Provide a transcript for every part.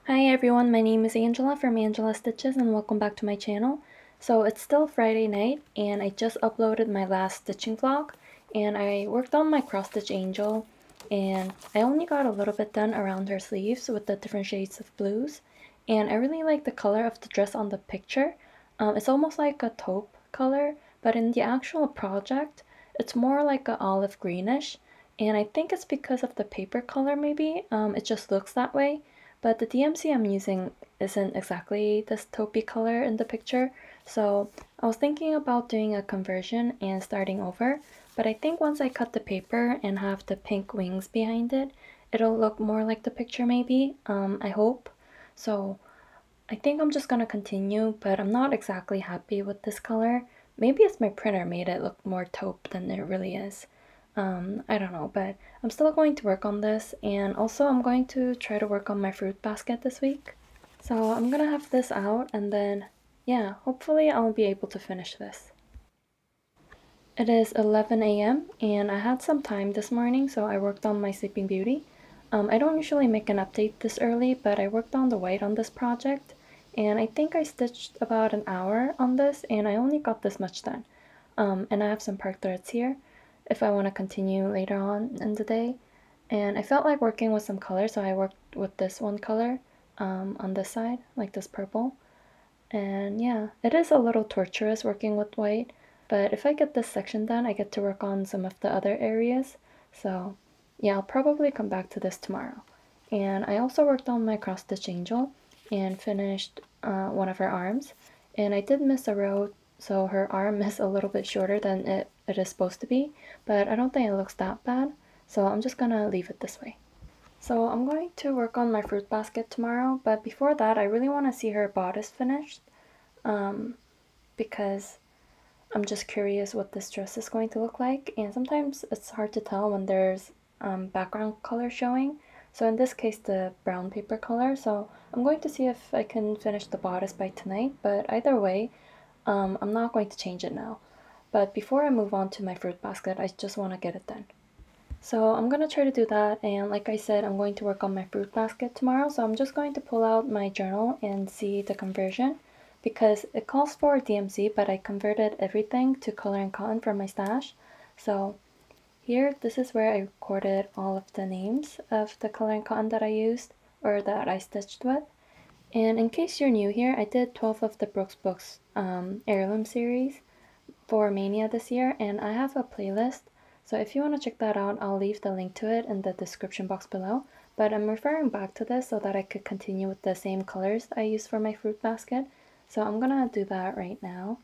Hi everyone, my name is Angela from Angela Stitches and welcome back to my channel. So it's still Friday night and I just uploaded my last stitching vlog and I worked on my cross stitch angel and I only got a little bit done around her sleeves with the different shades of blues, and I really like the color of the dress on the picture. It's almost like a taupe color, but in the actual project it's more like an olive greenish, and I think it's because of the paper color maybe. It just looks that way. But the DMC I'm using isn't exactly this taupey color in the picture, so I was thinking about doing a conversion and starting over, but I think once I cut the paper and have the pink wings behind it, it'll look more like the picture maybe, I hope. So I think I'm just gonna continue, but I'm not exactly happy with this color. Maybe it's my printer made it look more taupe than it really is. I don't know, but I'm still going to work on this, and also I'm going to try to work on my fruit basket this week. So I'm gonna have this out, and then, yeah, hopefully I'll be able to finish this. It is 11 a.m. and I had some time this morning, so I worked on my Sleeping Beauty. I don't usually make an update this early, but I worked on the white on this project, and I think I stitched about an hour on this, and I only got this much done. And I have some park threads here if I want to continue later on in the day. And I felt like working with some color, so I worked with this one color on this side, like this purple. And yeah, it is a little torturous working with white, but if I get this section done, I get to work on some of the other areas. So yeah, I'll probably come back to this tomorrow. And I also worked on my cross stitch angel and finished one of her arms. And I did miss a row, so her arm is a little bit shorter than it is supposed to be, but I don't think it looks that bad, so I'm just gonna leave it this way. So I'm going to work on my fruit basket tomorrow, but before that I really want to see her bodice finished, because I'm just curious what this dress is going to look like, and sometimes it's hard to tell when there's background color showing. So in this case the brown paper color, so I'm going to see if I can finish the bodice by tonight, but either way, I'm not going to change it now. But before I move on to my fruit basket, I just want to get it done. So I'm gonna try to do that, and like I said, I'm going to work on my fruit basket tomorrow, so I'm just going to pull out my journal and see the conversion, because it calls for DMC, but I converted everything to color and cotton for my stash. So here, this is where I recorded all of the names of the color and cotton that I used, or that I stitched with. And in case you're new here, I did 12 of the Brooks Books heirloom series for Mania this year, and I have a playlist, so if you want to check that out, I'll leave the link to it in the description box below. But I'm referring back to this so that I could continue with the same colors I used for my fruit basket, so I'm gonna do that right now.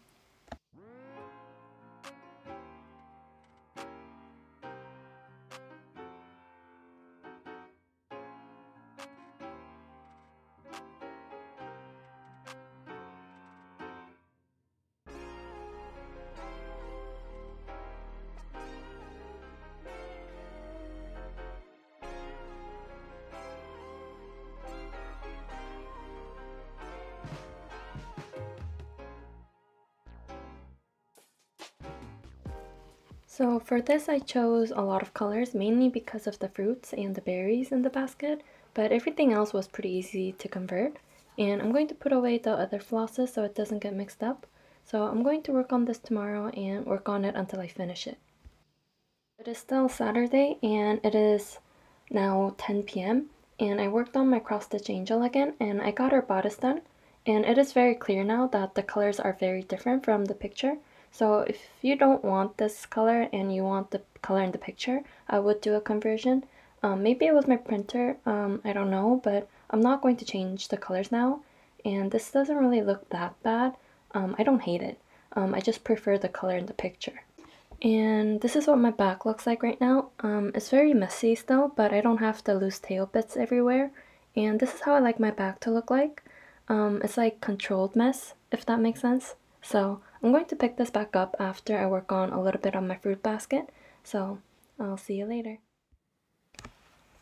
So for this I chose a lot of colors, mainly because of the fruits and the berries in the basket, but everything else was pretty easy to convert. And I'm going to put away the other flosses so it doesn't get mixed up. So I'm going to work on this tomorrow and work on it until I finish it. It is still Saturday and it is now 10 p.m. and I worked on my cross stitch angel again and I got her bodice done, and it is very clear now that the colors are very different from the picture. So if you don't want this color and you want the color in the picture, I would do a conversion. Maybe it was my printer, I don't know, but I'm not going to change the colors now, and this doesn't really look that bad. I don't hate it. I just prefer the color in the picture. And this is what my back looks like right now. It's very messy still, but I don't have the loose tail bits everywhere. And this is how I like my back to look like. It's like controlled mess, if that makes sense. So I'm going to pick this back up after I work on a little bit on my fruit basket. So I'll see you later.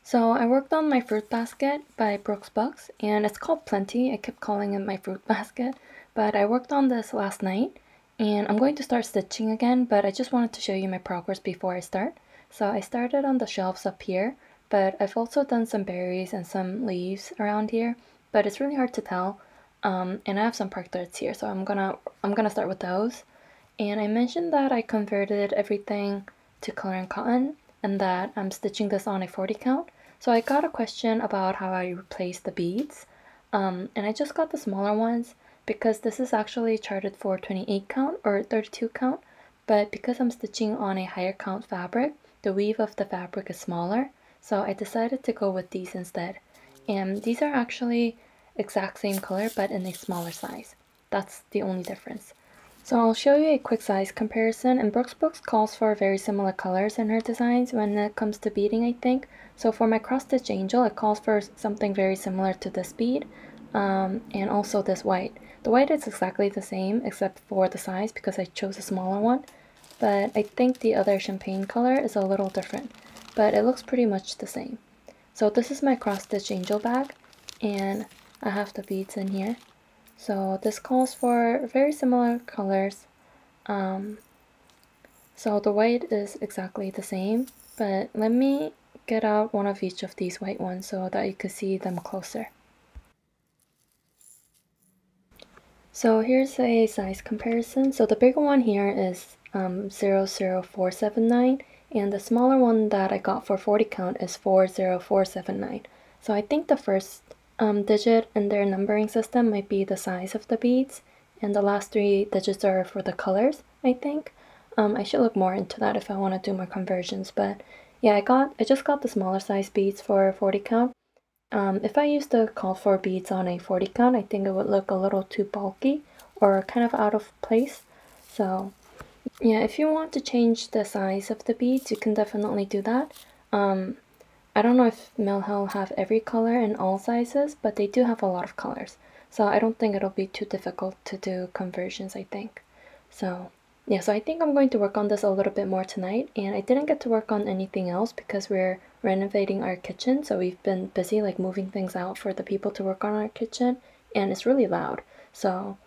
So I worked on my fruit basket by Brooks Books, and it's called Plenty. I kept calling it my fruit basket, but I worked on this last night. And I'm going to start stitching again, but I just wanted to show you my progress before I start. So I started on the shelves up here, but I've also done some berries and some leaves around here, but it's really hard to tell. And I have some park threads here, so I'm gonna start with those. And I mentioned that I converted everything to color and cotton, and that I'm stitching this on a 40 count. So I got a question about how I replace the beads, and I just got the smaller ones because this is actually charted for 28 count or 32 count, but because I'm stitching on a higher count fabric, the weave of the fabric is smaller, so I decided to go with these instead. And these are actually exact same color but in a smaller size. That's the only difference. So I'll show you a quick size comparison, and Brooke's books calls for very similar colors in her designs when it comes to beading, I think. So for my cross stitch angel, it calls for something very similar to this bead, and also this white. The white is exactly the same except for the size because I chose a smaller one, but I think the other champagne color is a little different, but it looks pretty much the same. So this is my cross stitch angel bag, and I have the beads in here. So this calls for very similar colors. So the white is exactly the same, but let me get out one of each of these white ones so that you can see them closer. So here's a size comparison. So the bigger one here is 00479, and the smaller one that I got for 40 count is 40479. So I think the first digit in their numbering system might be the size of the beads, and the last three digits are for the colors, I think. I should look more into that if I want to do more conversions, but yeah, I just got the smaller size beads for 40 count. If I used the call for beads on a 40 count, I think it would look a little too bulky or kind of out of place. So yeah, if you want to change the size of the beads, you can definitely do that. I don't know if Mill Hill have every color in all sizes, but they do have a lot of colors. So I don't think it'll be too difficult to do conversions, I think. So yeah, so I think I'm going to work on this a little bit more tonight, and I didn't get to work on anything else because we're renovating our kitchen, so we've been busy like moving things out for the people to work on our kitchen, and it's really loud. So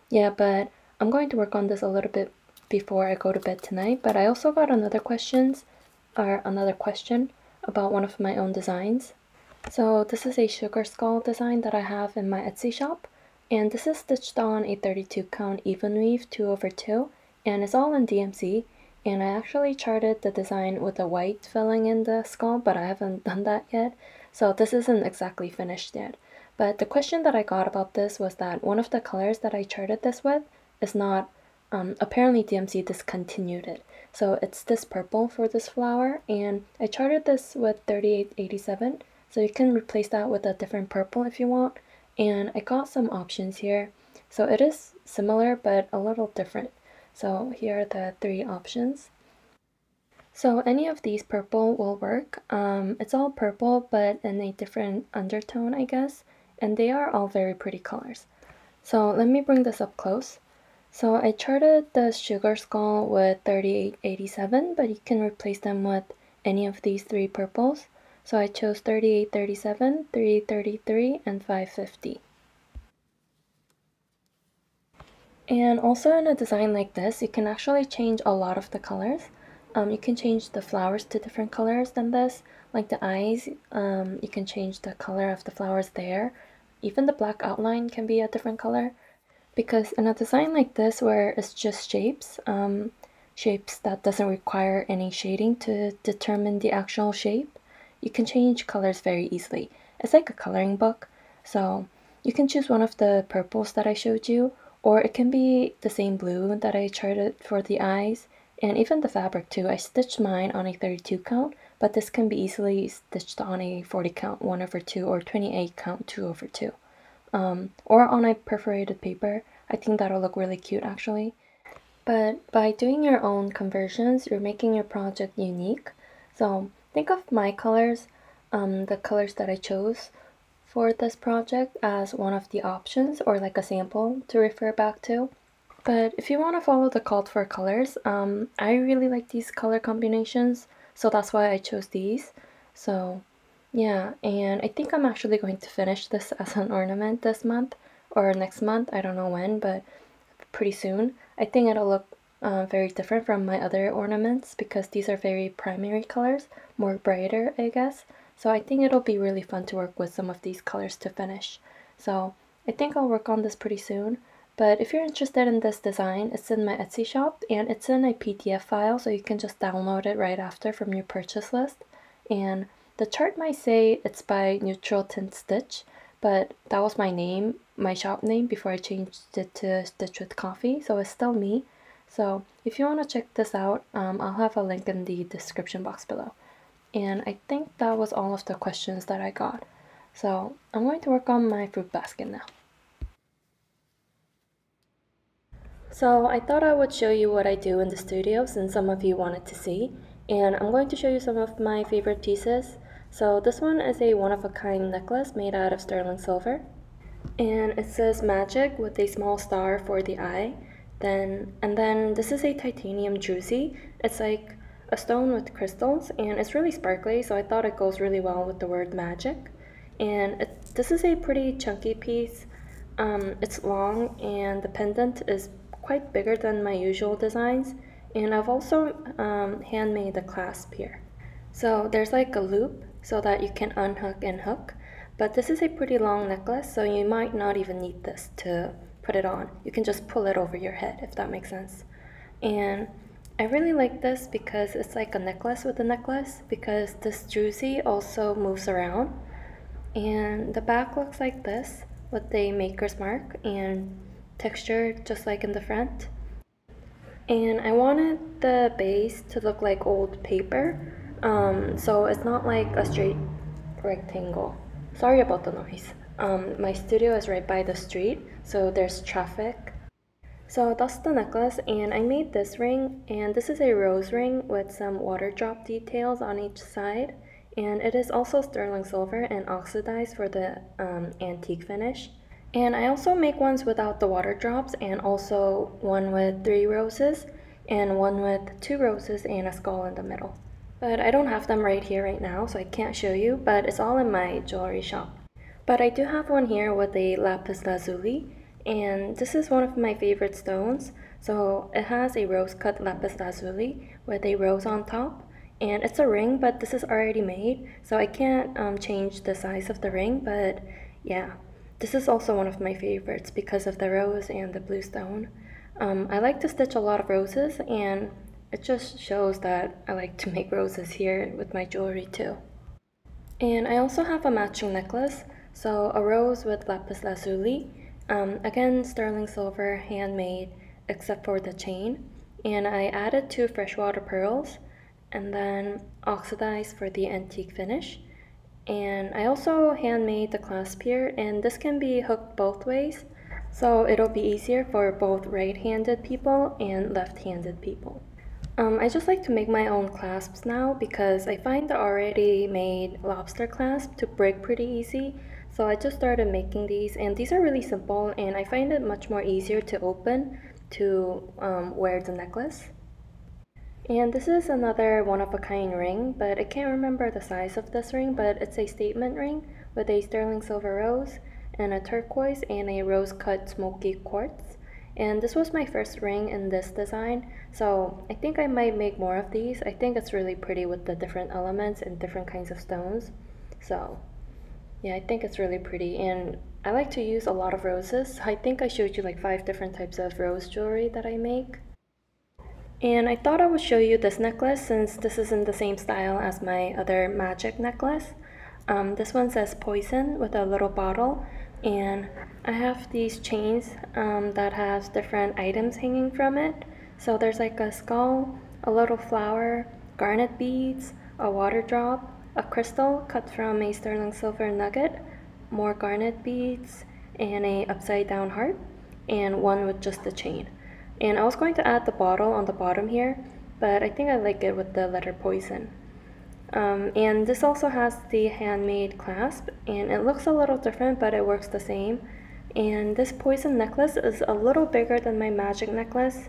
yeah, but I'm going to work on this a little bit before I go to bed tonight. But I also got another question about one of my own designs. So this is a sugar skull design that I have in my Etsy shop, and this is stitched on a 32 count even weave 2/2, and it's all in DMC. And I actually charted the design with the white filling in the skull, but I haven't done that yet, so this isn't exactly finished yet. But the question that I got about this was that one of the colors that I charted this with is not, apparently DMC discontinued it. So it's this purple for this flower, and I charted this with 3887, so you can replace that with a different purple if you want. And I got some options here. So it is similar but a little different. So here are the three options. So any of these purple will work. It's all purple but in a different undertone, I guess, and they are all very pretty colors. So let me bring this up close. So I charted the sugar skull with 3887, but you can replace them with any of these three purples. So I chose 3837, 333, and 550. And also in a design like this, you can actually change a lot of the colors. You can change the flowers to different colors than this, like the eyes. You can change the color of the flowers there. Even the black outline can be a different color. Because in a design like this where it's just shapes, shapes that doesn't require any shading to determine the actual shape, you can change colors very easily. It's like a coloring book, so you can choose one of the purples that I showed you, or it can be the same blue that I charted for the eyes, and even the fabric too. I stitched mine on a 32 count, but this can be easily stitched on a 40 count 1/2 or 28 count 2/2. Or on a perforated paper. I think that'll look really cute actually. But by doing your own conversions, you're making your project unique. So think of my colors, the colors that I chose for this project, as one of the options or like a sample to refer back to. But if you want to follow the called for colors, I really like these color combinations, so that's why I chose these. So yeah, and I think I'm actually going to finish this as an ornament this month or next month. I don't know when, but pretty soon. I think it'll look very different from my other ornaments because these are very primary colors, more brighter, I guess. So I think it'll be really fun to work with some of these colors to finish. So I think I'll work on this pretty soon. But if you're interested in this design, it's in my Etsy shop and it's in a PDF file, so you can just download it right after from your purchase list. And the chart might say it's by Neutral Tint Stitch, but that was my name, my shop name, before I changed it to Stitch with Coffee, so it's still me. So if you want to check this out, I'll have a link in the description box below. And I think that was all of the questions that I got. So I'm going to work on my fruit basket now. So I thought I would show you what I do in the studio since some of you wanted to see. And I'm going to show you some of my favorite pieces. So this one is a one-of-a-kind necklace made out of sterling silver. And it says magic with a small star for the eye. And then this is a titanium druzy. It's like a stone with crystals and it's really sparkly, so I thought it goes really well with the word magic. And this is a pretty chunky piece. It's long and the pendant is quite bigger than my usual designs. And I've also handmade the clasp here. So there's like a loop so that you can unhook and hook. But this is a pretty long necklace, so you might not even need this to put it on. You can just pull it over your head, if that makes sense. And I really like this because it's like a necklace with a necklace, because this druzy also moves around. And the back looks like this with a maker's mark and texture just like in the front. And I wanted the base to look like old paper, so it's not like a straight rectangle. Sorry about the noise. My studio is right by the street, so there's traffic. So that's the necklace, and I made this ring, and this is a rose ring with some water drop details on each side, and it is also sterling silver and oxidized for the antique finish. And I also make ones without the water drops, and also one with 3 roses and one with 2 roses and a skull in the middle. But I don't have them right here right now, so I can't show you, but it's all in my jewelry shop. But I do have one here with a lapis lazuli, and this is one of my favorite stones. So it has a rose cut lapis lazuli with a rose on top, and it's a ring, but this is already made, so I can't change the size of the ring, but yeah. This is also one of my favorites because of the rose and the blue stone. I like to stitch a lot of roses, and it just shows that I like to make roses here with my jewelry too. And I also have a matching necklace, so a rose with lapis lazuli, again sterling silver, handmade except for the chain, and I added 2 freshwater pearls and then oxidized for the antique finish. And I also handmade the clasp here, and this can be hooked both ways, so it'll be easier for both right-handed people and left-handed people. I just like to make my own clasps now because I find the already made lobster clasp to break pretty easy, so I just started making these, and these are really simple, and I find it much more easier to open to wear the necklace. And this is another one-of-a-kind ring, but I can't remember the size of this ring, but it's a statement ring with a sterling silver rose and a turquoise and a rose-cut smoky quartz. And this was my first ring in this design, so I think I might make more of these. I think it's really pretty with the different elements and different kinds of stones. So yeah, I think it's really pretty, and I like to use a lot of roses. I think I showed you like 5 different types of rose jewelry that I make. And I thought I would show you this necklace since this is in the same style as my other magic necklace. This one says poison with a little bottle, and I have these chains that has different items hanging from it. So there's like a skull, a little flower, garnet beads, a water drop, a crystal cut from a sterling silver nugget, more garnet beads, and a upside down heart, and one with just the chain. And I was going to add the bottle on the bottom here, but I think I like it with the letter poison. And this also has the handmade clasp, and it looks a little different, but it works the same. And this poison necklace is a little bigger than my magic necklace,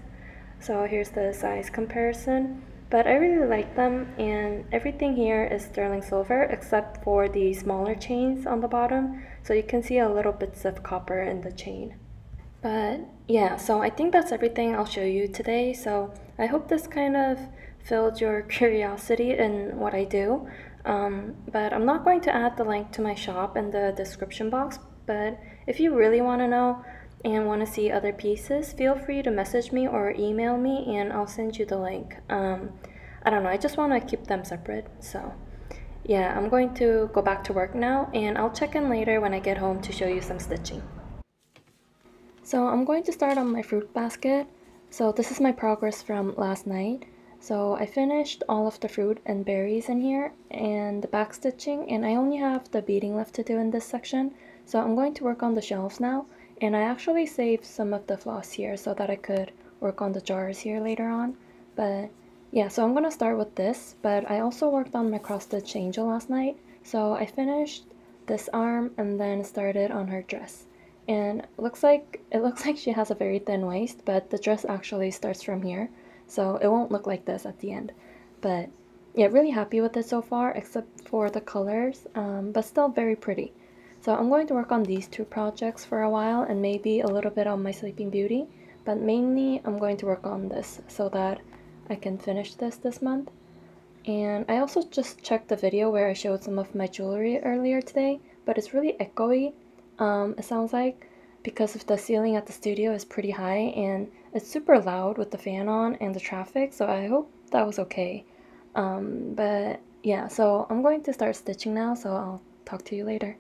so here's the size comparison. But I really like them, and everything here is sterling silver except for the smaller chains on the bottom, so you can see a little bits of copper in the chain. But yeah, so I think that's everything I'll show you today. So I hope this kind of filled your curiosity in what I do. But I'm not going to add the link to my shop in the description box, but if you really want to know and want to see other pieces, feel free to message me or email me and I'll send you the link. I don't know, I just want to keep them separate. So yeah, I'm going to go back to work now and I'll check in later when I get home to show you some stitching. So I'm going to start on my fruit basket. So this is my progress from last night. So I finished all of the fruit and berries in here and the back stitching, and I only have the beading left to do in this section. So I'm going to work on the shelves now, and I actually saved some of the floss here so that I could work on the jars here later on. But yeah, so I'm going to start with this, but I also worked on my cross stitch angel last night. So I finished this arm and then started on her dress. And it looks like she has a very thin waist, but the dress actually starts from here, so it won't look like this at the end. But yeah, really happy with it so far, except for the colors, but still very pretty. So I'm going to work on these two projects for a while and maybe a little bit on my Sleeping Beauty, but mainly I'm going to work on this so that I can finish this month. And I also just checked the video where I showed some of my jewelry earlier today, but it's really echoey. It sounds like, because of the ceiling at the studio is pretty high and it's super loud with the fan on and the traffic, so I hope that was okay. But yeah, so I'm going to start stitching now, so I'll talk to you later.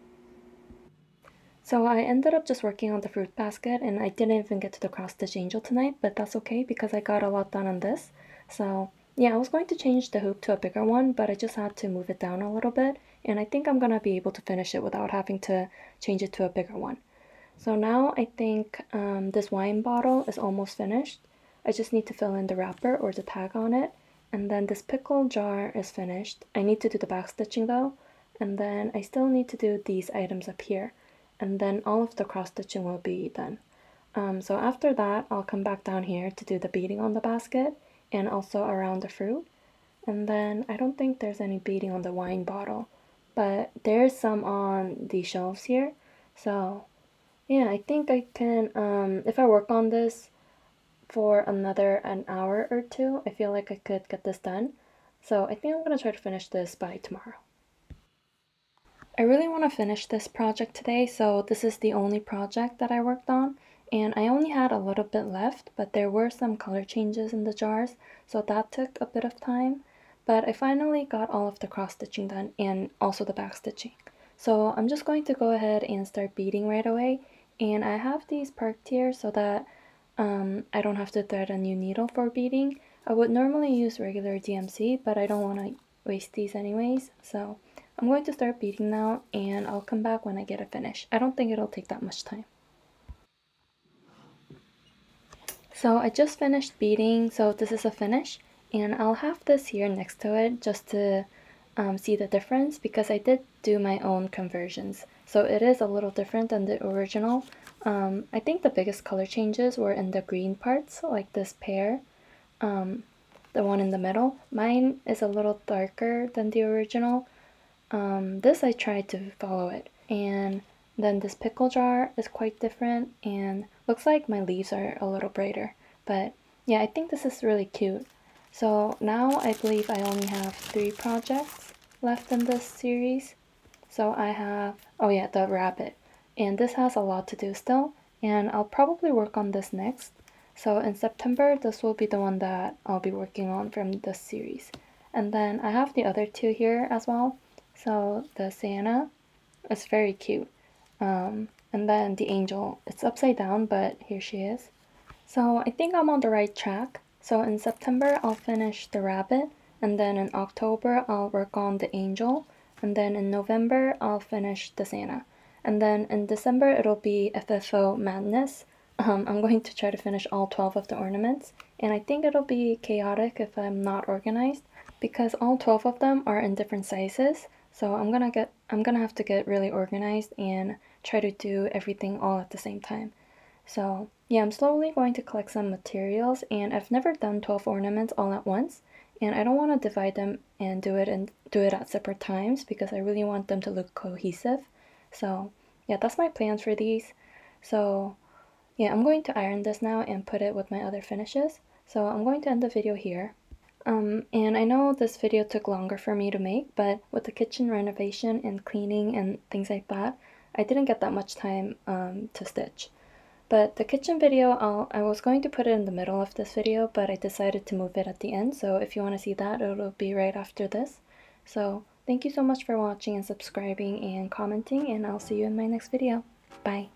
So I ended up just working on the fruit basket and I didn't even get to the cross stitch angel tonight, but that's okay because I got a lot done on this. So yeah, I was going to change the hoop to a bigger one, but I just had to move it down a little bit, and I think I'm gonna be able to finish it without having to change it to a bigger one. So now I think this wine bottle is almost finished. I just need to fill in the wrapper or the tag on it, and then this pickle jar is finished. I need to do the back stitching though, and then I still need to do these items up here, and then all of the cross stitching will be done. So after that, I'll come back down here to do the beading on the basket and also around the fruit. And then I don't think there's any beading on the wine bottle, but there's some on the shelves here. So yeah, I think I can, if I work on this for an hour or two, I feel like I could get this done. So I think I'm gonna try to finish this by tomorrow. I really want to finish this project today, so this is the only project that I worked on, and I only had a little bit left, but there were some color changes in the jars, so that took a bit of time, but I finally got all of the cross stitching done and also the back stitching. So I'm just going to go ahead and start beading right away, and I have these parked here so that I don't have to thread a new needle for beading. I would normally use regular DMC, but I don't want to waste these anyways, so I'm going to start beading now and I'll come back when I get it finished. I don't think it'll take that much time. So I just finished beading, so this is a finish, and I'll have this here next to it just to see the difference because I did do my own conversions. So it is a little different than the original. I think the biggest color changes were in the green parts, like this pear, the one in the middle. Mine is a little darker than the original. This I tried to follow it, and then this pickle jar is quite different and looks like my leaves are a little brighter, but yeah, I think this is really cute. So now I believe I only have 3 projects left in this series. So I have, oh yeah, the rabbit, and this has a lot to do still, and I'll probably work on this next. So in September, this will be the one that I'll be working on from this series. And then I have the other 2 here as well. So the Santa is very cute. And then the angel, it's upside down, but here she is. So I think I'm on the right track. So in September, I'll finish the rabbit. And then in October, I'll work on the angel. And then in November, I'll finish the Santa. And then in December, it'll be FFO Madness. I'm going to try to finish all 12 of the ornaments. And I think it'll be chaotic if I'm not organized, because all 12 of them are in different sizes. So I'm gonna have to get really organized and try to do everything all at the same time. So yeah, I'm slowly going to collect some materials, and I've never done 12 ornaments all at once, and I don't want to divide them and do it at separate times because I really want them to look cohesive. So yeah, that's my plans for these. So yeah, I'm going to iron this now and put it with my other finishes. So I'm going to end the video here. And I know this video took longer for me to make, but with the kitchen renovation and cleaning and things like that, I didn't get that much time to stitch. But the kitchen video, I was going to put it in the middle of this video, but I decided to move it at the end. So if you want to see that, it'll be right after this. So thank you so much for watching and subscribing and commenting, and I'll see you in my next video. Bye.